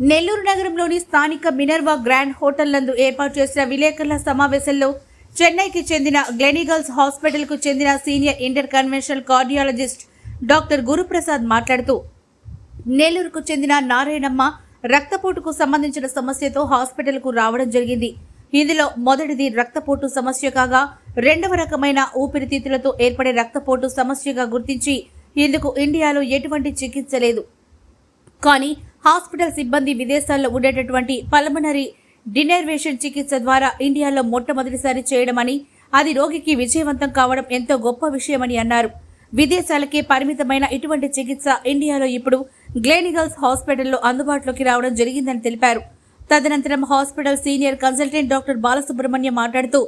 నెల్లూరు నగరంలోని స్థానిక Minerva grand hotel నందు ఏర్పాటు చేసిన విలేకరుల సమావేశంలో చెన్నైకి చెందిన గ్లెనిగల్స్ హాస్పిటల్కు చెందిన senior inter conventional cardiologist doctor Guruprasad మాట్లాడుతూ నెల్లూరుకు చెందిన నారాయణమ్మ రక్తపోటుకు సంబంధించిన సమస్యతో హాస్పిటల్కు రావడం జరిగింది. ఇందులో మొదటిది రక్తపోటు సమస్య కాగా రెండవ రకమైన ఊపిరితిత్తులతో ఏర్పడే రక్తపోటు సమస్యగా గుర్తించి ఇందుకు ఇండియాలో ఎటువంటి చికిత్స లేదు. కానీ హాస్పిటల్ సిబ్బంది విదేశాల్లో ఉండేటటువంటి పల్మనరీ డినర్వేషన్ చికిత్స ద్వారా ఇండియాలో మొట్టమొదటిసారి చేయడమని, అది రోగికి విజయవంతం కావడం ఎంతో గొప్ప విషయమని అన్నారు. విదేశాలకే పరిమితమైన ఇటువంటి చికిత్స ఇండియాలో ఇప్పుడు గ్లెనిగల్స్ హాస్పిటల్లో అందుబాటులోకి రావడం జరిగిందని తెలిపారు. తదనంతరం hospital senior consultant doctor Balasubrahmanyam మాట్లాడుతూ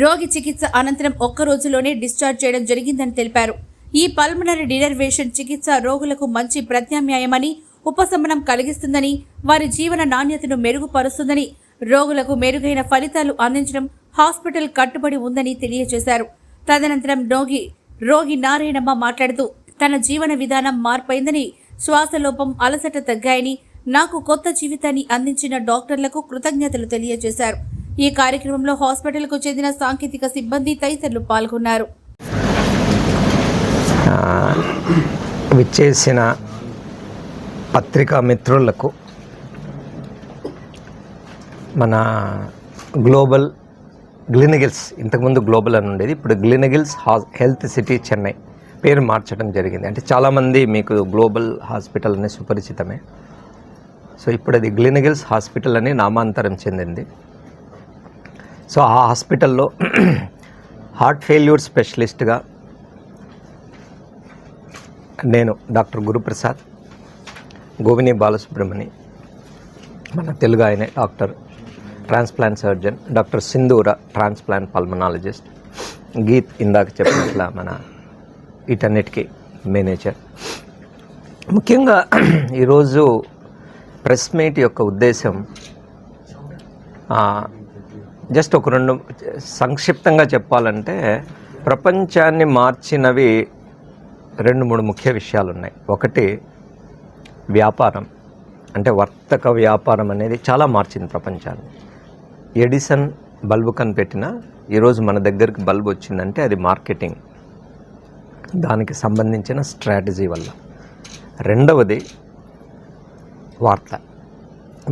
రోగి చికిత్స అనంతరం ఒక్క రోజులోనే డిశ్చార్జ్ చేయడం జరిగిందని తెలిపారు. ఈ పల్మనరీ డినర్వేషన్ చికిత్స రోగులకు మంచి ప్రత్యామ్నాయమని, ఉపశమనం కలిగిస్తుందని, వారి జీవన నాణ్యతను మెరుగుపరుస్తుందని, రోగులకు మెరుగైన ఫలితాలు అందించడం హాస్పిటల్ కట్టుబడి ఉందని తెలియజేశారు. తదనంతరం రోగి నారాయణమ్మ మాట్లాడుతూ తన జీవన విధానం మార్పైందని, శ్వాసలోపం, అలసట తగ్గాయని, నాకు కొత్త జీవితాన్ని అందించిన డాక్టర్లకు కృతజ్ఞతలు తెలియజేశారు. ఈ కార్యక్రమంలో హాస్పిటల్కు చెందిన సాంకేతిక సిబ్బంది తదితరులు పాల్గొన్నారు. విచ్చేసిన పత్రికా మిత్రులకు, మన గ్లోబల్ గ్లెనిగల్స్, ఇంతకుముందు గ్లోబల్ అని ఉండేది, ఇప్పుడు గ్లెనిగల్స్ హెల్త్ సిటీ చెన్నై పేరు మార్చడం జరిగింది. అంటే చాలామంది మీకు గ్లోబల్ హాస్పిటల్ అనే సుపరిచితమే. సో ఇప్పుడు అది గ్లెనిగల్స్ హాస్పిటల్ అని నామాంతరం చెందింది. సో ఆ హాస్పిటల్లో హార్ట్ ఫెయిల్యూర్ స్పెషలిస్ట్గా నేను డాక్టర్ గురుప్రసాద్, గోవిని బాలసుబ్రహ్మణి, మన తెలుగు ఆయనే డాక్టర్ ట్రాన్స్ప్లాంట్ సర్జన్, డాక్టర్ సింధూర ట్రాన్స్ప్లాంట్ పల్మనాలజిస్ట్, గీత్ ఇందాక చెప్పినట్ల మన వీటన్నిటికీ మేనేజర్. ముఖ్యంగా ఈరోజు ప్రెస్ మీట్ యొక్క ఉద్దేశం జస్ట్ ఒక రెండు సంక్షిప్తంగా చెప్పాలంటే, ప్రపంచాన్ని మార్చినవి రెండు మూడు ముఖ్య విషయాలు ఉన్నాయి. ఒకటి వ్యాపారం, అంటే వర్తక వ్యాపారం అనేది చాలా మార్చింది ప్రపంచాన్ని. ఎడిసన్ బల్బు కనిపెట్టిన ఈరోజు మన దగ్గరికి బల్బు వచ్చిందంటే అది మార్కెటింగ్, దానికి సంబంధించిన స్ట్రాటజీ వల్ల. రెండవది వార్త,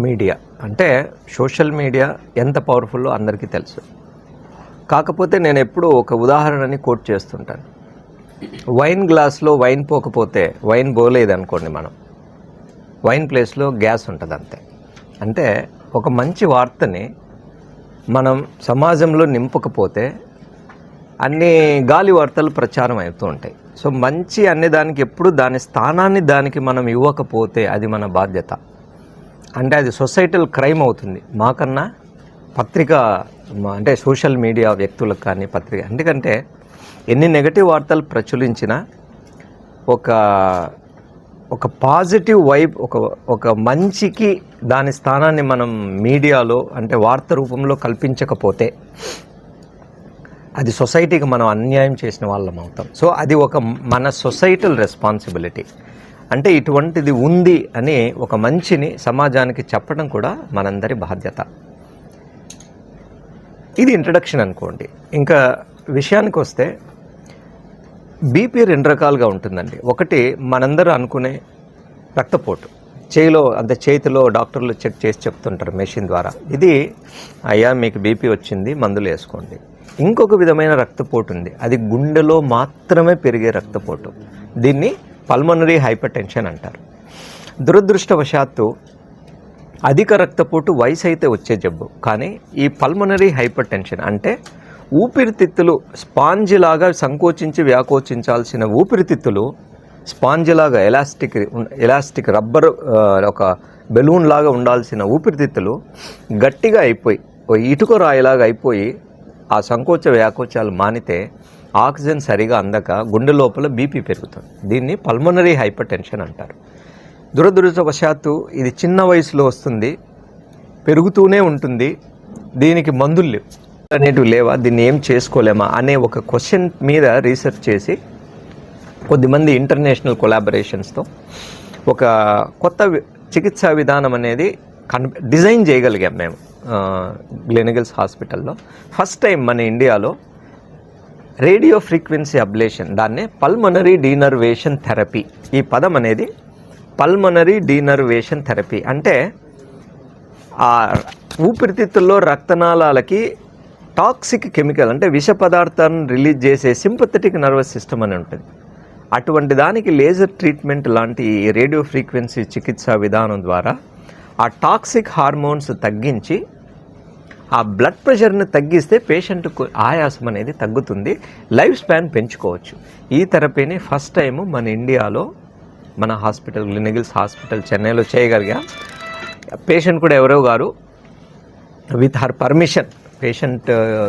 మీడియా. అంటే సోషల్ మీడియా ఎంత పవర్ఫుల్లో అందరికీ తెలుసు. కాకపోతే నేను ఎప్పుడూ ఒక ఉదాహరణని కోట్ చేస్తుంటాను. వైన్ గ్లాస్లో వైన్ పోకపోతే, వైన్ పోలేదనుకోండి, మనం వైన్ ప్లేస్లో గ్యాస్ ఉంటుంది అంతే. అంటే ఒక మంచి వార్తని మనం సమాజంలో నింపకపోతే అన్ని గాలి వార్తలు ప్రచారం అవుతూ ఉంటాయి. సో మంచి అనే దానికి ఎప్పుడు దాని స్థానాన్ని దానికి మనం ఇవ్వకపోతే అది మన బాధ్యత. అంటే అది సొసైటల్ క్రైమ్ అవుతుంది. మాకన్నా పత్రిక, అంటే సోషల్ మీడియా వ్యక్తులకు కానీ పత్రిక, ఎందుకంటే ఎన్ని నెగటివ్ వార్తలు ప్రచురించినా ఒక పాజిటివ్ వైబ్, ఒక మంచికి దాని స్థానాన్ని మనం మీడియాలో, అంటే వార్త రూపంలో కల్పించకపోతే అది సొసైటీకి మనం అన్యాయం చేసిన వాళ్ళం అవుతాం. సో అది ఒక మన సొసైటల్ రెస్పాన్సిబిలిటీ. అంటే ఇటువంటిది ఉంది అని ఒక మంచిని సమాజానికి చెప్పడం కూడా మనందరి బాధ్యత. ఇది ఇంట్రడక్షన్ అనుకోండి. ఇంకా విషయానికి వస్తే, బీపీ రెండు రకాలుగా ఉంటుందండి. ఒకటి మనందరూ అనుకునే రక్తపోటు, చేతిలో డాక్టర్లు చెక్ చేసి చెప్తుంటారు మెషిన్ ద్వారా, ఇది అయ్యా మీకు బీపీ వచ్చింది, మందులు వేసుకోండి. ఇంకొక విధమైన రక్తపోటు ఉంది, అది గుండెలో మాత్రమే పెరిగే రక్తపోటు. దీన్ని పల్మనరీ హైపర్ టెన్షన్ అంటారు. దురదృష్టవశాత్తు అధిక రక్తపోటు వయసు అయితే వచ్చే జబ్బు, కానీ ఈ పల్మనరీ హైపర్ టెన్షన్ అంటే ఊపిరితిత్తులు స్పాంజిలాగా సంకోచించి వ్యాకోచించాల్సిన ఊపిరితిత్తులు స్పాంజిలాగా ఎలాస్టిక్ రబ్బర్, ఒక బెలూన్ లాగా ఉండాల్సిన ఊపిరితిత్తులు గట్టిగా అయిపోయి, ఇటుక రాయిలాగా అయిపోయి, ఆ సంకోచ వ్యాకోచాలు మానితే ఆక్సిజన్ సరిగా అందక గుండె లోపల బీపీ పెరుగుతుంది. దీన్ని పల్మనరీ హైపర్ టెన్షన్ అంటారు. దురదృష్టవశాత్తు ఇది చిన్న వయసులో వస్తుంది, పెరుగుతూనే ఉంటుంది. దీనికి మందులు లేవు, అనేటివి లేవా, దీన్ని ఏం చేసుకోలేమా అనే ఒక క్వశ్చన్ మీద రీసెర్చ్ చేసి కొద్దిమంది ఇంటర్నేషనల్ కొలాబరేషన్స్తో ఒక కొత్త చికిత్సా విధానం అనేది డిజైన్ చేయగలిగాం మేము గ్లెనిగల్స్ హాస్పిటల్లో. ఫస్ట్ టైం మన ఇండియాలో రేడియో ఫ్రీక్వెన్సీ అబ్లేషన్, దాన్నే పల్మనరీ డీనర్వేషన్ థెరపీ. ఈ పదం అనేది పల్మనరీ డీనర్వేషన్ థెరపీ అంటే ఆ ఊపిరితిత్తుల్లో రక్తనాళాలకి టాక్సిక్ కెమికల్ అంటే విష పదార్థాన్ని రిలీజ్ చేసే సింపథెటిక్ నర్వస్ సిస్టమ్ అని ఉంటుంది. అటువంటి దానికి లేజర్ ట్రీట్మెంట్ లాంటి రేడియో ఫ్రీక్వెన్సీ చికిత్సా విధానం ద్వారా ఆ టాక్సిక్ హార్మోన్స్ తగ్గించి ఆ బ్లడ్ ప్రెషర్ని తగ్గిస్తే పేషెంట్కు ఆయాసం అనేది తగ్గుతుంది, లైఫ్ స్పాన్ పెంచుకోవచ్చు. ఈ థెరపీని ఫస్ట్ టైము మన ఇండియాలో మన హాస్పిటల్ గ్లెనిగల్స్ హాస్పిటల్ చెన్నైలో చేయగలిగా. పేషెంట్ కూడా ఎవరో గారు with her permission, patient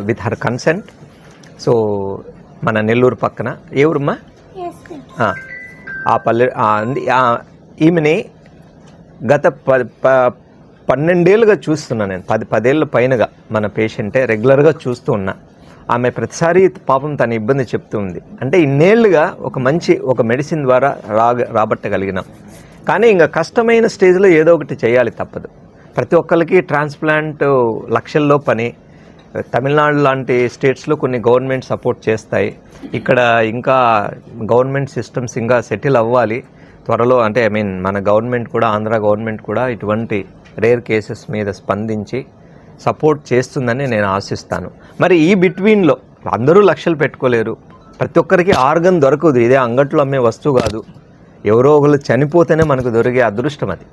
with her consent. So మన నెల్లూరు పక్కన ఏ ఊరమ్మా? ఆ పల్లె ఈమెని గత 12 ఏళ్ళుగా చూస్తున్నా నేను, 10 ఏళ్ళ పైనగా మన పేషెంటే రెగ్యులర్గా చూస్తూ ఉన్నా. ఆమె ప్రతిసారి పాపం తన ఇబ్బంది చెప్తూ ఉంది. అంటే ఇన్నేళ్లుగా ఒక మెడిసిన్ ద్వారా రాబట్టగలిగినాం. కానీ ఇంకా కష్టమైన స్టేజ్లో ఏదో ఒకటి చేయాలి, తప్పదు. ప్రతి ఒక్కరికి ట్రాన్స్ప్లాంట్ లక్షల్లో పని. తమిళనాడు లాంటి స్టేట్స్లో కొన్ని గవర్నమెంట్ సపోర్ట్ చేస్తాయి. ఇక్కడ ఇంకా గవర్నమెంట్ సిస్టమ్స్ ఇంకా సెటిల్ అవ్వాలి త్వరలో. అంటే మన గవర్నమెంట్ కూడా, ఆంధ్ర గవర్నమెంట్ కూడా ఇటువంటి రేర్ కేసెస్ మీద స్పందించి సపోర్ట్ చేస్తుందని నేను ఆశిస్తాను. మరి ఈ బిట్వీన్లో అందరూ లక్షలు పెట్టుకోలేరు, ప్రతి ఒక్కరికి ఆర్గన్ దొరకదు. ఇదే అంగట్లో అమ్మే వస్తువు కాదు. ఎవరో ఒకళ్ళు చనిపోతేనే మనకు దొరికే అదృష్టం అది.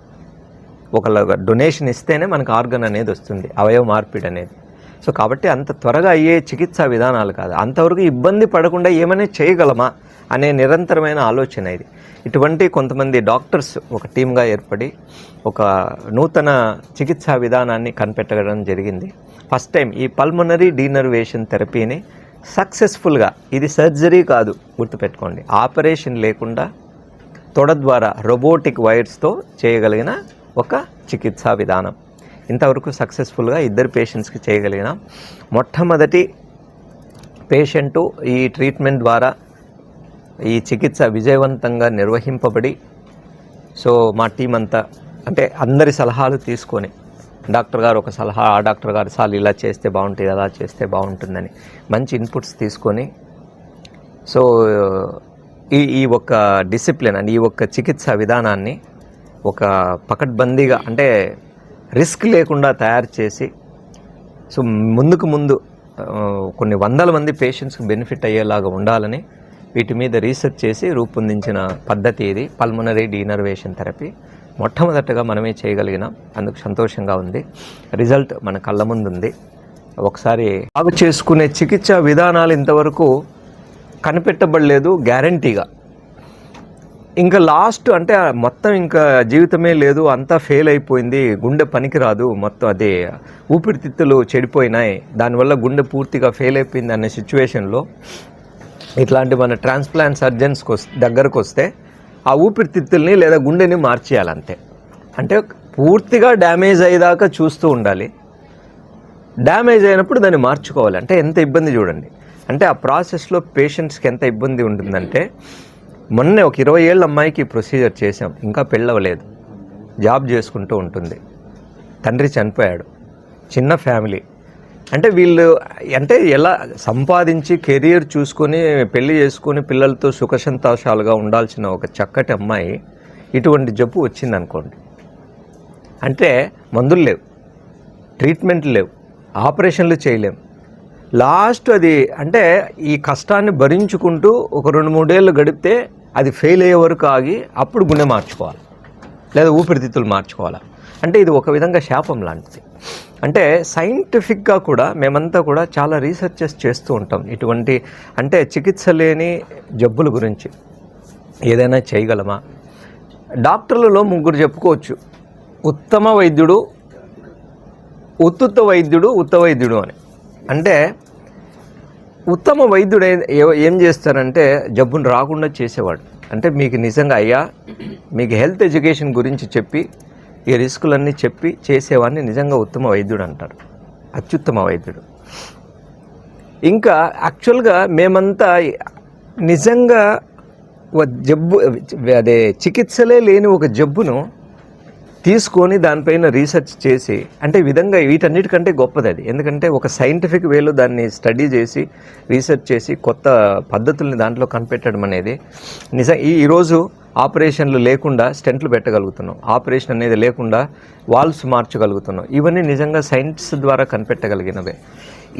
ఒకళ్ళ డొనేషన్ ఇస్తేనే మనకు ఆర్గన్ అనేది వస్తుంది, అవయవ మార్పిడి అనేది. సో కాబట్టి అంత త్వరగా అయ్యే చికిత్సా విధానాలు కాదు. అంతవరకు ఇబ్బంది పడకుండా ఏమైనా చేయగలమా అనే నిరంతరమైన ఆలోచన ఇది. ఇటువంటి కొంతమంది డాక్టర్స్ ఒక టీమ్గా ఏర్పడి ఒక నూతన చికిత్సా విధానాన్ని కనిపెట్టడం జరిగింది. ఫస్ట్ టైం ఈ పల్మనరీ డీనర్వేషన్ థెరపీని సక్సెస్ఫుల్గా, ఇది సర్జరీ కాదు గుర్తుపెట్టుకోండి, ఆపరేషన్ లేకుండా తొడ ద్వారా రోబోటిక్ వైర్స్తో చేయగలిగిన ఒక చికిత్సా విధానం. ఇంతవరకు సక్సెస్ఫుల్గా 2 పేషెంట్స్కి చేయగలిగిన మొట్టమొదటి పేషెంటు ఈ ట్రీట్మెంట్ ద్వారా ఈ చికిత్స విజయవంతంగా నిర్వహింపబడి, సో మా టీం అంతా అంటే అందరి సలహాలు తీసుకొని, డాక్టర్ గారు ఒక సలహా, ఆ డాక్టర్ గారు సార్లు ఇలా చేస్తే బాగుంటుంది, అలా చేస్తే బాగుంటుందని మంచి ఇన్పుట్స్ తీసుకొని, సో ఈ ఒక్క డిసిప్లిన్ అని ఈ ఒక్క చికిత్సా విధానాన్ని ఒక పకడ్బందీగా అంటే రిస్క్ లేకుండా తయారు చేసి, సో ముందు కొన్ని వందల మంది పేషెంట్స్కి బెనిఫిట్ అయ్యేలాగా ఉండాలని వీటి మీద రీసెర్చ్ చేసి రూపొందించిన పద్ధతి ఇది పల్మనరీ డీనర్వేషన్ థెరపీ. మొట్టమొదటగా మనమే చేయగలిగినాం, అందుకు సంతోషంగా ఉంది. రిజల్ట్ మన కళ్ళ ముందు ఉంది. ఒకసారి బాగు చేసుకునే చికిత్సా విధానాలు ఇంతవరకు కనిపెట్టబడలేదు గ్యారంటీగా. ఇంకా లాస్ట్ అంటే మొత్తం ఇంకా జీవితమే లేదు, అంతా ఫెయిల్ అయిపోయింది, గుండె పనికిరాదు, మొత్తం అదే ఊపిరితిత్తులు చెడిపోయినాయి, దానివల్ల గుండె పూర్తిగా ఫెయిల్ అయిపోయింది అనే సిచ్యువేషన్లో ఇట్లాంటి మన ట్రాన్స్ప్లాంట్ సర్జన్స్ దగ్గరకు వస్తే ఆ ఊపిరితిత్తుల్ని లేదా గుండెని మార్చేయాలంతే. అంటే పూర్తిగా డ్యామేజ్ అయ్యేదాకా చూస్తూ ఉండాలి. డ్యామేజ్ అయినప్పుడు దాన్ని మార్చుకోవాలి. అంటే ఎంత ఇబ్బంది చూడండి. అంటే ఆ ప్రాసెస్లో పేషెంట్స్కి ఎంత ఇబ్బంది ఉంటుందంటే, మొన్నే ఒక 20 ఏళ్ళ అమ్మాయికి ప్రొసీజర్ చేసాం, ఇంకా పెళ్ళవలేదు, జాబ్ చేసుకుంటూ ఉంటుంది, తండ్రి చనిపోయాడు, చిన్న ఫ్యామిలీ. అంటే వీళ్ళు అంటే ఎలా సంపాదించి కెరియర్ చూసుకొని పెళ్లి చేసుకొని పిల్లలతో సుఖ సంతోషాలుగా ఉండాల్సిన ఒక చక్కటి అమ్మాయి ఇటువంటి జబ్బు వచ్చిందనుకోండి. అంటే మందులు లేవు, ట్రీట్మెంట్లు లేవు, ఆపరేషన్లు చేయలేం. లాస్ట్ అది అంటే ఈ కష్టాన్ని భరించుకుంటూ ఒక 2-3 ఏళ్ళు గడిపితే అది ఫెయిల్ అయ్యే వరకు ఆగి అప్పుడు గుండె మార్చుకోవాలి లేదా ఊపిరితిత్తులు మార్చుకోవాలి. అంటే ఇది ఒక విధంగా శాపం లాంటిది. అంటే సైంటిఫిక్గా కూడా మేమంతా కూడా చాలా రీసెర్చెస్ చేస్తూ ఉంటాం ఇటువంటి అంటే చికిత్స లేని జబ్బుల గురించి. ఏదైనా చేయగలమా? డాక్టర్లలో 3 చెప్పుకోవచ్చు, ఉత్తమ వైద్యుడు, ఉత్తుత్త వైద్యుడు, ఉత్త వైద్యుడు అని. అంటే ఉత్తమ వైద్యుడు ఏం చేస్తారంటే జబ్బును రాకుండా చేసేవాడు. అంటే మీకు నిజంగా అయ్యా మీకు హెల్త్ ఎడ్యుకేషన్ గురించి చెప్పి ఈ రిస్కులన్నీ చెప్పి చేసేవాడిని నిజంగా ఉత్తమ వైద్యుడు అంటారు, అత్యుత్తమ వైద్యుడు. ఇంకా యాక్చువల్గా మేమంతా నిజంగా జబ్బు అదే చికిత్సలే లేని ఒక జబ్బును తీసుకొని దానిపైన రీసెర్చ్ చేసి, అంటే ఈ విధంగా వీటన్నిటికంటే గొప్పది అది. ఎందుకంటే ఒక సైంటిఫిక్ వేలో దాన్ని స్టడీ చేసి రీసెర్చ్ చేసి కొత్త పద్ధతుల్ని దాంట్లో కనిపెట్టడం అనేది ఈరోజు ఆపరేషన్లు లేకుండా స్టెంట్లు పెట్టగలుగుతున్నాం, ఆపరేషన్ అనేది లేకుండా వాల్వ్స్ మార్చగలుగుతున్నాం. ఇవన్నీ నిజంగా సైన్స్ ద్వారా కనిపెట్టగలిగినవే.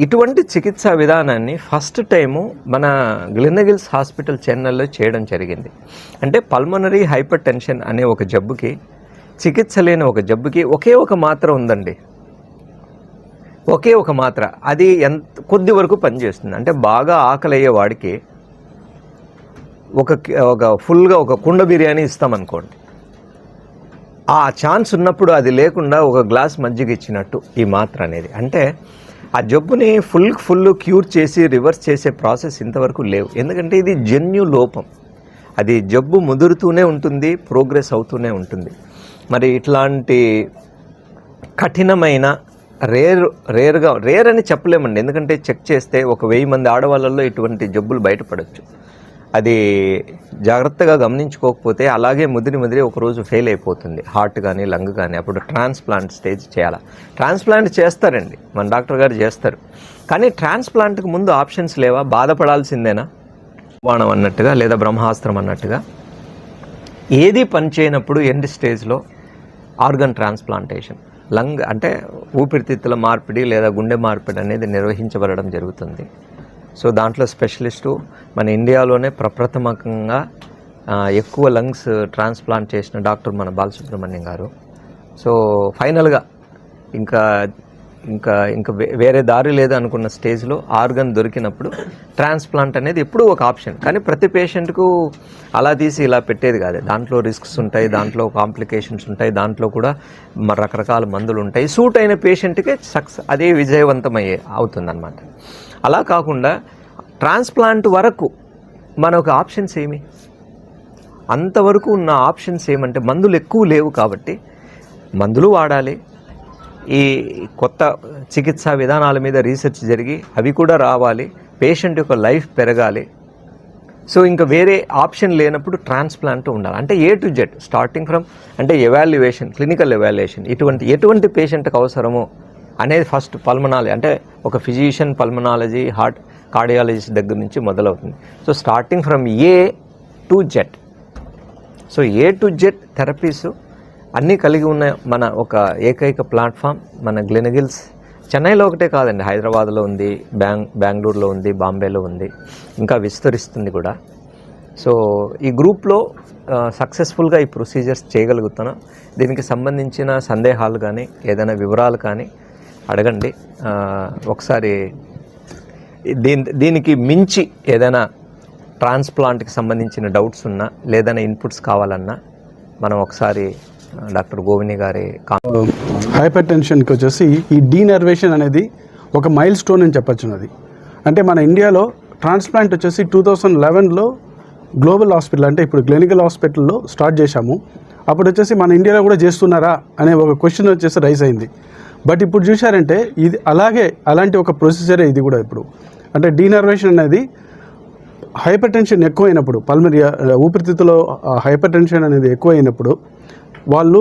ఇటువంటి చికిత్సా విధానాన్ని ఫస్ట్ టైము మన గ్లెనగిల్స్ హాస్పిటల్ చెన్నైలో చేయడం జరిగింది. అంటే పల్మనరీ హైపర్ టెన్షన్ అనే ఒక జబ్బుకి, చికిత్స లేని ఒక జబ్బుకి ఒకే ఒక మాత్ర ఉందండి, ఒకే ఒక మాత్ర. అది కొద్ది వరకు పనిచేస్తుంది. అంటే బాగా ఆకలి అయ్యే వాడికి ఒక ఫుల్గా ఒక కుండ బిర్యానీ ఇస్తామనుకోండి, ఆ ఛాన్స్ ఉన్నప్పుడు అది లేకుండా ఒక గ్లాస్ మజ్జిగ ఇచ్చినట్టు ఈ మాత్ర అనేది. అంటే ఆ జబ్బుని ఫుల్ క్యూర్ చేసి రివర్స్ చేసే ప్రాసెస్ ఇంతవరకు లేవు. ఎందుకంటే ఇది జన్యు లోపం. అది జబ్బు ముదురుతూనే ఉంటుంది, ప్రోగ్రెస్ అవుతూనే ఉంటుంది. మరి ఇట్లాంటి కఠినమైన రేర్ అని చెప్పలేమండి. ఎందుకంటే చెక్ చేస్తే 1000 మంది ఆడవాళ్ళల్లో ఇటువంటి జబ్బులు బయటపడవచ్చు. అది జాగ్రత్తగా గమనించుకోకపోతే అలాగే ముదిరి ఒకరోజు ఫెయిల్ అయిపోతుంది, హార్ట్ కానీ లంగ్ కానీ. అప్పుడు ట్రాన్స్ప్లాంట్ స్టేజ్ చేయాలి. ట్రాన్స్ప్లాంట్ చేస్తారండి, మన డాక్టర్ గారు చేస్తారు. కానీ ట్రాన్స్ప్లాంట్కి ముందు ఆప్షన్స్ లేవా? బాధపడాల్సిందేనా? బాణం అన్నట్టుగా లేదా బ్రహ్మాస్త్రం అన్నట్టుగా ఏది పని చేయనప్పుడు ఎండ్ స్టేజ్లో ఆర్గన్ ట్రాన్స్ప్లాంటేషన్, లంగ్ అంటే ఊపిరితిత్తుల మార్పిడి లేదా గుండె మార్పిడి అనేది నిర్వహించబడడం జరుగుతుంది. సో దాంట్లో స్పెషలిస్టు మన ఇండియాలోనే ప్రప్రథమంగా ఎక్కువ లంగ్స్ ట్రాన్స్ప్లాంట్ చేసిన డాక్టర్ మన బాలసుబ్రహ్మణ్యం గారు. సో ఫైనల్గా ఇంకా వేరే దారి లేదు అనుకున్న స్టేజ్లో ఆర్గన్ దొరికినప్పుడు ట్రాన్స్ప్లాంట్ అనేది ఎప్పుడూ ఒక ఆప్షన్. కానీ ప్రతి పేషెంట్కు అలా తీసి ఇలా పెట్టేది కాదు. దాంట్లో రిస్క్స్ ఉంటాయి, దాంట్లో కాంప్లికేషన్స్ ఉంటాయి, దాంట్లో కూడా రకరకాల మందులు ఉంటాయి. సూట్ అయిన పేషెంట్కే అదే విజయవంతమయ్యే అవుతుందన్నమాట. అలా కాకుండా ట్రాన్స్ప్లాంట్ వరకు మనకు ఆప్షన్స్ ఏమి, అంతవరకు ఉన్న ఆప్షన్స్ ఏమంటే మందులు ఎక్కువ లేవు కాబట్టి మందులు వాడాలి. ఈ కొత్త చికిత్సా విధానాల మీద రీసెర్చ్ జరిగి అవి కూడా రావాలి, పేషెంట్ యొక్క లైఫ్ పెరగాలి. సో ఇంకా వేరే ఆప్షన్ లేనప్పుడు ట్రాన్స్ప్లాంట్ ఉండాలి. అంటే A to Z starting from అంటే ఎవాల్యుయేషన్, క్లినికల్ ఎవాల్యుయేషన్, ఎటువంటి పేషెంట్కి అవసరమో అనేది ఫస్ట్ పల్మనాలజీ అంటే ఒక ఫిజిషియన్, పల్మనాలజీ, కార్డియాలజిస్ట్ దగ్గర నుంచి మొదలవుతుంది. So starting from A to Z. So A to Z therapies అన్నీ కలిగి ఉన్న మన ఒక ఏకైక ప్లాట్ఫామ్ మన గ్లెనగిల్స్. చెన్నైలో ఒకటే కాదండి, హైదరాబాద్లో ఉంది, బెంగళూరులో ఉంది, బాంబేలో ఉంది, ఇంకా విస్తరిస్తుంది కూడా. సో ఈ గ్రూప్లో సక్సెస్ఫుల్గా ఈ ప్రొసీజర్స్ చేయగలుగుతున్నాం. దీనికి సంబంధించిన సందేహాలు కానీ ఏదైనా వివరాలు కానీ అడగండి. ఒకసారి దీనికి మించి ఏదైనా ట్రాన్స్ప్లాంట్కి సంబంధించిన డౌట్స్ ఉన్నా లేదైనా ఇన్పుట్స్ కావాలన్నా మనం ఒకసారి డాక్టర్ గోవిని గారి హైపర్ టెన్షన్కి వచ్చేసి ఈ డీనర్వేషన్ అనేది ఒక మైల్ స్టోన్ అని చెప్పచ్చు. అది అంటే మన ఇండియాలో ట్రాన్స్ప్లాంట్ వచ్చేసి 2011లో గ్లోబల్ హాస్పిటల్ అంటే ఇప్పుడు క్లినికల్ హాస్పిటల్లో స్టార్ట్ చేశాము. అప్పుడు వచ్చేసి మన ఇండియాలో కూడా చేస్తున్నారా అనే ఒక క్వశ్చన్ వచ్చేసి రైజ్ అయింది. బట్ ఇప్పుడు చూశారంటే ఇది అలాంటి ఒక ప్రొసీజరే ఇది కూడా. ఇప్పుడు అంటే డీనర్వేషన్ అనేది హైపర్ టెన్షన్ ఎక్కువైనప్పుడు, పల్మరీ ఊపిరితిత్తులో హైపర్ టెన్షన్ అనేది ఎక్కువైనప్పుడు వాళ్ళు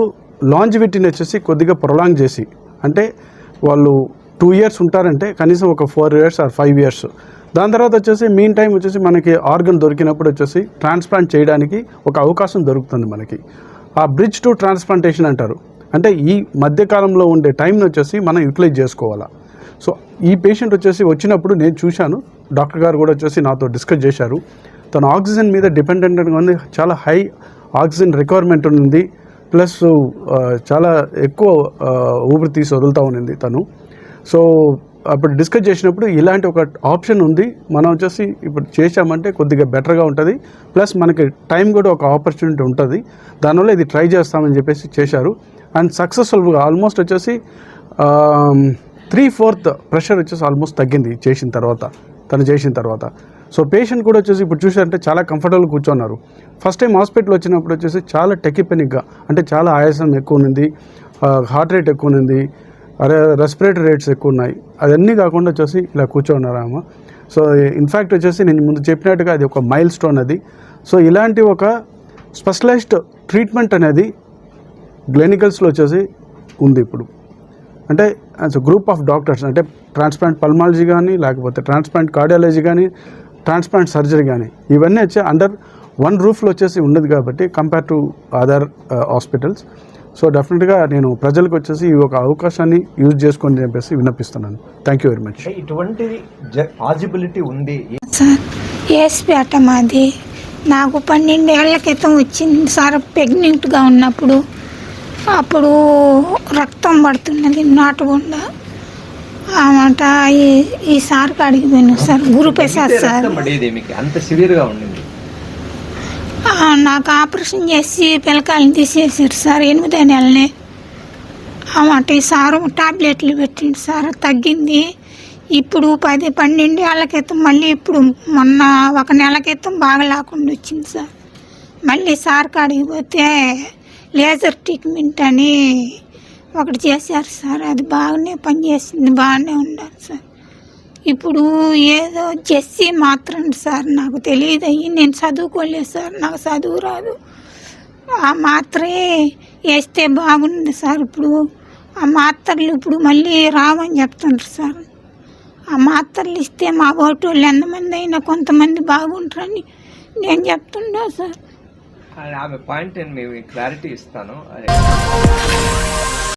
లాంజివిటీని వచ్చేసి కొద్దిగా ప్రొలాంగ్ చేసి, అంటే వాళ్ళు 2 years ఉంటారంటే కనీసం ఒక 4 years or 5 years. దాని తర్వాత వచ్చేసి మీన్ టైం వచ్చేసి మనకి ఆర్గన్ దొరికినప్పుడు వచ్చేసి ట్రాన్స్ప్లాంట్ చేయడానికి ఒక అవకాశం దొరుకుతుంది మనకి. ఆ బ్రిడ్జ్ టు ట్రాన్స్ప్లాంటేషన్ అంటారు. అంటే ఈ మధ్యకాలంలో ఉండే టైంని వచ్చేసి మనం యూటిలైజ్ చేసుకోవాలా. సో ఈ పేషెంట్ వచ్చేసి వచ్చినప్పుడు నేను చూశాను, డాక్టర్ గారు కూడా వచ్చేసి నాతో డిస్కస్ చేశారు. తను ఆక్సిజన్ మీద డిపెండెంట్గా ఉంది, చాలా హై ఆక్సిజన్ రిక్వైర్మెంట్ ఉంది, ప్లస్ చాలా ఎక్కువ ఊపిరి తీసి వదులుతూ ఉన్నింది తను. సో అప్పుడు డిస్కస్ చేసినప్పుడు ఇలాంటి ఒక ఆప్షన్ ఉంది, మనం వచ్చేసి ఇప్పుడు చేసామంటే కొద్దిగా బెటర్గా ఉంటుంది, ప్లస్ మనకి టైం కూడా ఒక ఆపర్చునిటీ ఉంటుంది, దానివల్ల ఇది ట్రై చేస్తామని చెప్పేసి చేశారు. అండ్ సక్సెస్ఫుల్గా ఆల్మోస్ట్ వచ్చేసి 3/4 ప్రెషర్ వచ్చేసి ఆల్మోస్ట్ తగ్గింది తను చేసిన తర్వాత. సో పేషెంట్ కూడా వచ్చేసి ఇప్పుడు చూసారంటే చాలా కంఫర్టబుల్ కూర్చున్నారు. ఫస్ట్ టైం హాస్పిటల్ వచ్చినప్పుడు వచ్చేసి చాలా టెకిపెనిక్గా, అంటే చాలా ఆయాసం ఎక్కువ ఉంది, హార్ట్ రేట్ ఎక్కువ ఉంది, రెస్పిరేటరీ రేట్స్ ఎక్కువ ఉన్నాయి. అవన్నీ కాకుండా వచ్చేసి ఇలా కూర్చోన్నారు ఆమె. సో ఇన్ఫ్యాక్ట్ వచ్చేసి నేను ముందు చెప్పినట్టుగా అది ఒక మైల్ స్టోన్ అది. సో ఇలాంటి ఒక స్పెషలైజ్డ్ ట్రీట్మెంట్ అనేది గ్లెనికల్స్లో వచ్చేసి ఉంది ఇప్పుడు. అంటే as a group of doctors, అంటే ట్రాన్స్ప్లాంట్ పల్మాలజీ కానీ, లేకపోతే ట్రాన్స్ప్లాంట్ కార్డియాలజీ కానీ, ట్రాన్స్ప్లాంట్ సర్జరీ కానీ, ఇవన్నీ వచ్చి అండర్ వన్ రూఫ్లో వచ్చేసి ఉన్నది కాబట్టి compare to other hospitals. So డెఫినెట్గా నేను ప్రజలకు వచ్చేసి ఈ ఒక అవకాశాన్ని యూజ్ చేసుకొని చెప్పేసి విన్నపిస్తున్నాను. Thank you very much. ఇటువంటి పాజిబిలిటీ ఉంది. సార్ ఏస్పేట మాది. నాకు 12 ఏళ్ల క్రితం వచ్చింది సార్, ప్రెగ్నెంట్గా ఉన్నప్పుడు. అప్పుడు రక్తం పడుతున్నది నాటుకుండా. అన్నమాట ఈ సార్ కాడికి పోయినా సార్, గురుప్రసాద్ సార్. అంత సివియర్గా ఉండింది. నాకు ఆపరేషన్ చేసి పిల్లకాయలను తీసేసారు సార్ 8వ నెలనే. అన్నమాట ఈ సారు టాబ్లెట్లు పెట్టిండు సార్, తగ్గింది. ఇప్పుడు 10-12 ఏళ్ల క్రితం మళ్ళీ ఇప్పుడు మొన్న 1 నెల క్రితం బాగా లేకుండా వచ్చింది సార్. మళ్ళీ సార్ కాడికి పోతే లేజర్ ట్రీట్మెంట్ అని ఒకటి చేశారు సార్, అది బాగానే పనిచేసింది, బాగానే ఉండాలి సార్. ఇప్పుడు ఏదో జెస్సీ మాత్రం సార్, నాకు తెలియదు అయ్యి, నేను చదువుకోలేదు సార్, నాకు చదువు రాదు. ఆ మాత్రే వేస్తే బాగుంది సార్. ఇప్పుడు ఆ మాత్రలు ఇప్పుడు మళ్ళీ రావని చెప్తున్నారు సార్. ఆ మాత్రలు ఇస్తే మా ఓటోళ్ళు ఎంతమంది అయినా కొంతమంది బాగుంటారని నేను చెప్తున్నా సార్. ఆమె పాయింట్ నేను క్లారిటీ ఇస్తాను.